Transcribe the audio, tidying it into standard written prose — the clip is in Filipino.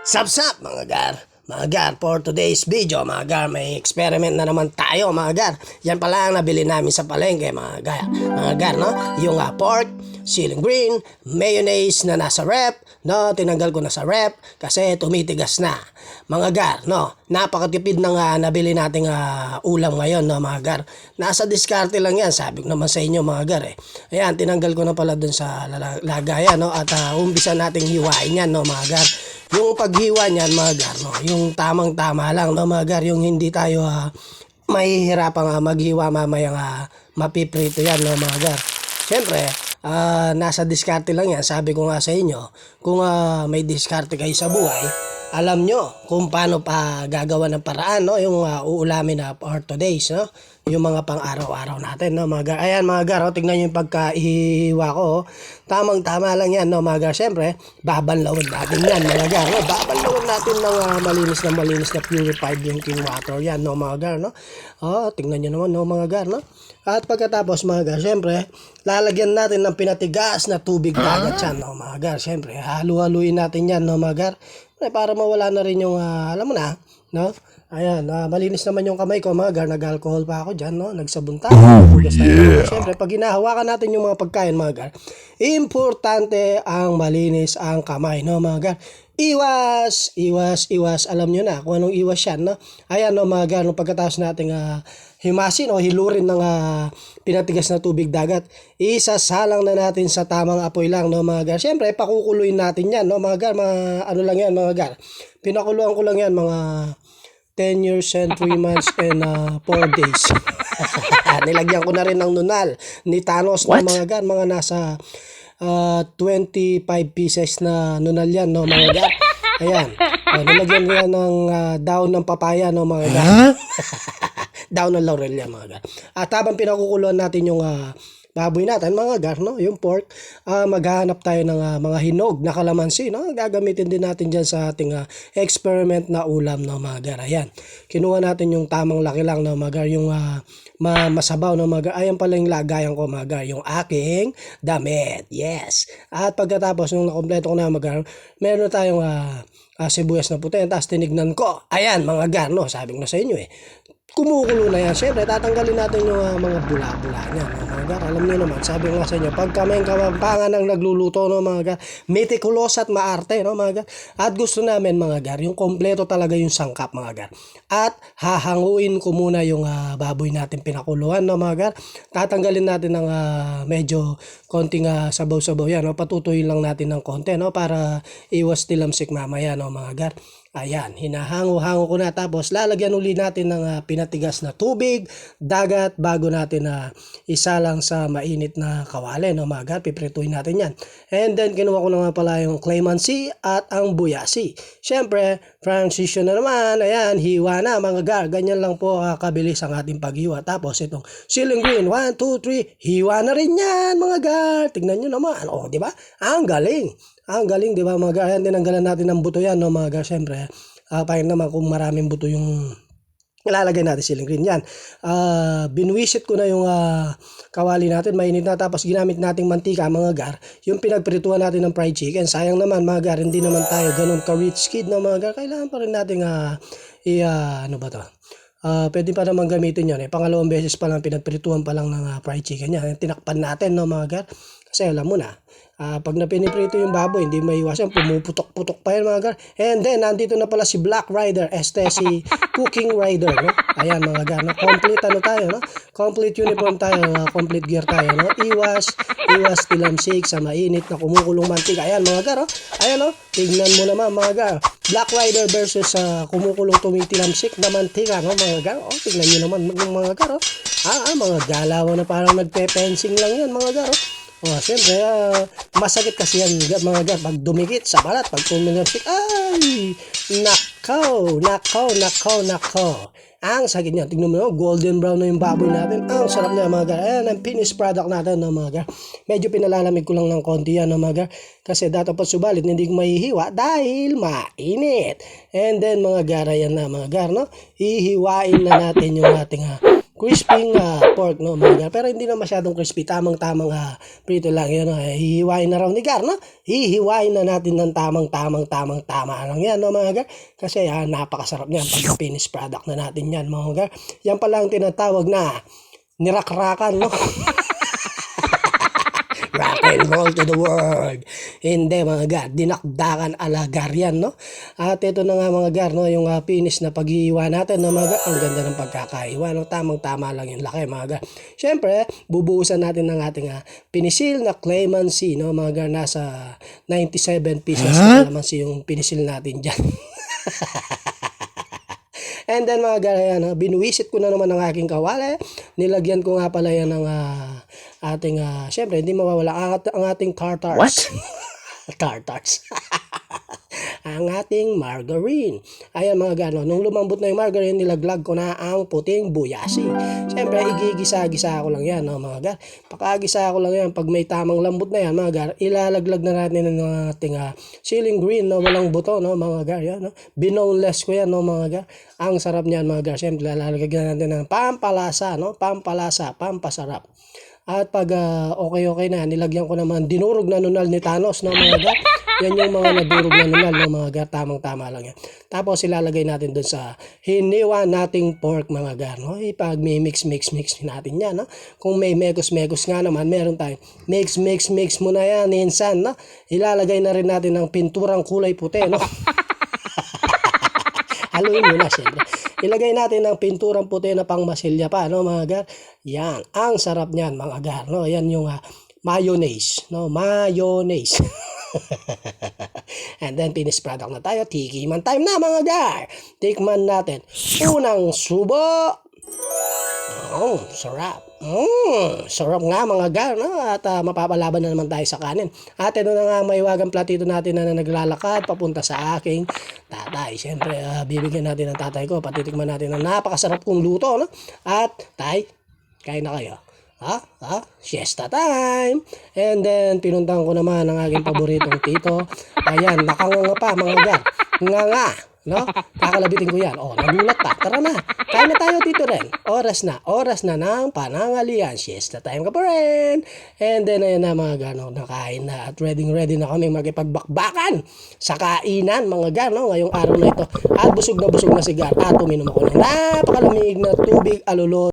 Sapsap mga gar. Mga gar, for today's video mga gar, may experiment na naman tayo mga gar. Yan pala ang nabili namin sa palengke mga gar. Mga gar, no? Yung pork, ceiling green, mayonnaise na nasa rep, no? Tinanggal ko na sa rep kasi tumitigas na. Mga gar, no? Napakatipid ng nabili nating ulam ngayon, no mga gar. Nasa diskarte lang yan, sabi ko naman sa inyo mga gar eh. Ayan, tinanggal ko na pala dun sa lagayan, no? At umpisa nating hiwain yan, no mga gar. Yung paghiwa niyan mga gar, no? Yung tamang-tama lang, no mga gar, yung hindi tayo mahihirapang maghiwa mamayang mapiprito yan, no mga gar. Siyempre, nasa diskarte lang yan. Sabi ko nga sa inyo, kung may diskarte kayo sa buhay, alam nyo kung paano pa gagawa ng paraan, no? Yung uulamin na for today's, no? Yung mga pang araw-araw natin, no mga gar. Ayan mga gar, tingnan nyo yung pagkaihiwa ko, oh. Tamang-tama lang yan, no mga gar. Siyempre, babanlawin natin yan mga gar, no? Babanlawin natin ng malinis na purified drinking water yan, no mga gar, no? Oh, tingnan nyo naman, no mga gar, no? At pagkatapos mga gar, siyempre, lalagyan natin ng pinatigas na tubig dagat yan, no mga gar. Siyempre, halu-haluin natin yan, no mga gar. Para mawala na rin yung, alam mo na, no? Ayan, malinis naman yung kamay ko, mga gar. Nag-alcohol pa ako dyan, no? Nagsabon tayo. Siyempre, pag hinahawakan natin yung mga pagkain, mga gar, importante ang malinis ang kamay, no, mga gar. Iwas. Alam nyo na kung anong iwas yan, no? Ayan, no, mga gar, no, pagkatapos nating himasin o hilurin ng pinatigas na tubig dagat, isasalang na natin sa tamang apoy lang, no, mga gar. Siyempre, pakukuluin natin yan, no, mga gar. Mga ano lang yan, mga gar. Pinakuluan ko lang yan, mga 10 years and 3 months and 4 days. Nilagyan ko na rin ng nunal ni Thanos ng mga gar, mga nasa 25 pieces na nunal yan, no, mga gar. Ayan, nilagyan ko yan ng daon ng papaya, no, mga gar. Daon ng laurel yan, mga gar. At habang pinakukuluan natin yung baboy natin, mga gar, no, yung pork, maghahanap tayo ng mga hinog na kalamansi, no? Gagamitin din natin dyan sa ating experiment na ulam, no, mga gar. Ayan, kinuha natin yung tamang laki lang, no, mga gar, yung masabaw, no, mga gar. Ayan pala yung lagayan ko, mga gar, yung aking damit. Yes. At pagkatapos nung nakompleto ko na, mga gar, meron tayong sibuyas na puti. Tapos tinignan ko, ayan mga gar, no, sabi ko na sa inyo kumukulo na yan. Siyempre, tatanggalin natin yung mga bula-bula niya, no, mga gar. Alam niyo naman, sabi ko nga sa inyo, pag kami kapampangan ng nagluluto, no, mga gar, meticulous at maarte, no, mga gar. At gusto namin, mga gar, yung kompleto talaga yung sangkap, mga gar. At hahanguin ko muna yung baboy natin pinakuluan, no, mga gar. Tatanggalin natin ng medyo konting sabaw-sabaw yan, no. Patutuyin lang natin ng konti, no, para iwas tilamsik mamaya, no, mga gar. Ayan, hinahango-hango ko na, tapos lalagyan uli natin ng pinatigas na tubig, dagat, bago natin isalang sa mainit na kawali, no, mga gar. Piprituin natin yan. And then, kinuha ko na nga pala yung clemency at ang buyasi. Siyempre, transition na naman. Ayan, hiwa na, mga gar. Ganyan lang po kabilis ang ating paghiwa. Tapos, itong ceiling green, 1, 2, 3, hiwa na rin yan, mga gar. Tignan nyo naman. O, di ba? Ang galing. Ang galing, di ba, mga gar? Ayan, tinanggalan natin ng buto yan, no, mga gar. Siyempre, paano naman kung maraming buto yung ilalagay natin ceiling green yan. Binwisit ko na yung kawali natin, mainit na, tapos ginamit nating mantika, mga gar, yung pinagprituhan natin ng fried chicken. Sayang naman, mga gar, hindi naman tayo ganun ka-rich kid, no, mga gar. Kailangan pa rin natin ano ba to? Pwede pa naman gamitin yun. Pangalawang beses pa lang pinagprituhan pa lang ng fried chicken yan. Tinakpan natin, no, mga gar. Kasi alam mo na, pag napiniprito yung baboy, hindi maiwasan, pumuputok-putok pa yan, mga gar. And then, nandito na pala si Black Rider, si Cooking Rider, no? Ayan, mga gar, no? Complete ano tayo, no? Complete uniform tayo, complete gear tayo, no? Iwas tilamsik sa mainit na kumukulong mantika. Ayan, mga gar, oh. Ayan, oh. Tignan mo naman, mga gar. Black Rider versus kumukulong tumitilamsik na mantika, no, mga gar. Oh, tignan nyo naman, mga gar, oh. Mga galaw na parang nagpe-fencing lang yan, mga gar, oh. Siyempre, masakit kasi yan, mga gar, pag dumikit sa balat, pag tumilamsik, ay, nakaw. Ang sakit niya. Tingnan mo, golden brown na yung baboy natin. Ang sarap niya, mga gar. Ayan, ang finished product natin, no, mga gar. Medyo pinalalamig ko lang ng konti yan, no, mga gar. Kasi dapat subalit, hindi ko mahihiwa dahil mainit. And then, mga gar, ayan na, mga gar, no? Hihiwain na natin yung ating crispy pork, no, mga gar. Pero hindi na masyadong crispy, tamang-tamang prito lang yan, no. Hihiwain na raw ni Gar, no? Hihiwain na natin ng tamang-tama lang yan, no, mga gar. Kasi napakasarap niyan pag finished product na natin yan, mga gar. Yan pala ang tinatawag na nirakrakan, no? Rock and roll to the world. Hindi, mga gar, dinakdakan ala gar yan, no? At ito na nga, mga gar, no, yung finish na paghihiwa natin, no, mga gar. Ang ganda ng pagkakahiwa, no? Tamang-tama lang yung laki, mga gar. Siyempre, bubuhusan natin ng ating pinisil na clemency, no, mga gar. Nasa 97 pieces na clemency yung pinisil natin dyan. And then, mga gar, binuwisit ko na naman ang aking kawali. Nilagyan ko nga pala yan ng ating, syempre, hindi mawawala ang ating tartars. What? Tartars. Ang ating margarine. Ayan, mga gano, nung lumambot na yung margarine, nilaglag ko na ang puting buyasi. Siyempre, igigisa-gisa ko lang yan, no, mga gar. Pakagisa ko lang yan. Pag may tamang lambot na yan, mga gar, ilalaglag na natin ng ating ceiling green, no, walang buto, no, mga gar. Yan, no? Binoneless ko yan, no, mga gar. Ang sarap niyan, mga gar. Siyempre, lalagyan natin ng pampalasa, no, pampalasa, pampasarap. At pag okay na, nilagyan ko naman dinurog na nunal ni Thanos, no, mga gar. Yan yung mga nadurog na nunal, no, mga gar. Tamang-tama lang yan. Tapos ilalagay natin dun sa hiniwa nating pork, mga gar, no. Ipag mix natin yan, no. Kung may mekos nga naman, meron tayong mix mo na yan, insan, no. Ilalagay na rin natin ng pinturang kulay puti, no. Haluin mo na, siyempre. Ilagay natin ng pinturang puti na pangmasilya pa, no, mga gar. Yan, ang sarap niyan, mga gar, no. Yan yung mayonnaise, no, mayonnaise. And then finished product na tayo. Tikiman time na, mga gar. Tikman natin. Unang subo. Oh, sarap. Sarap nga, mga gar, no? At mapapalaban na naman tayo sa kanin. At ito na nga may wagang platito natin na naglalakad papunta sa aking tatay. Siyempre, bibigyan natin ng tatay ko. Patitikman natin ang napakasarap kong luto, no? At tay, kain na kayo. Siesta time. And then, pinuntahan ko naman ang aking paboritong tito. Ayan, nakanganga pa, mga gar. Nga, no? Kakalabitin ko yan. Nagulat pa. Tara na. Kain na tayo, tito rin. Oras na ng panangalian. Siesta time ka pa rin. And then, ayan na, mga gar, no? Nakain na at ready na kami makipagbakbakan sa kainan, mga gar, no? Ngayong araw na ito. At busog na si gar. At uminom ako ng napakalamig na tubig alulod.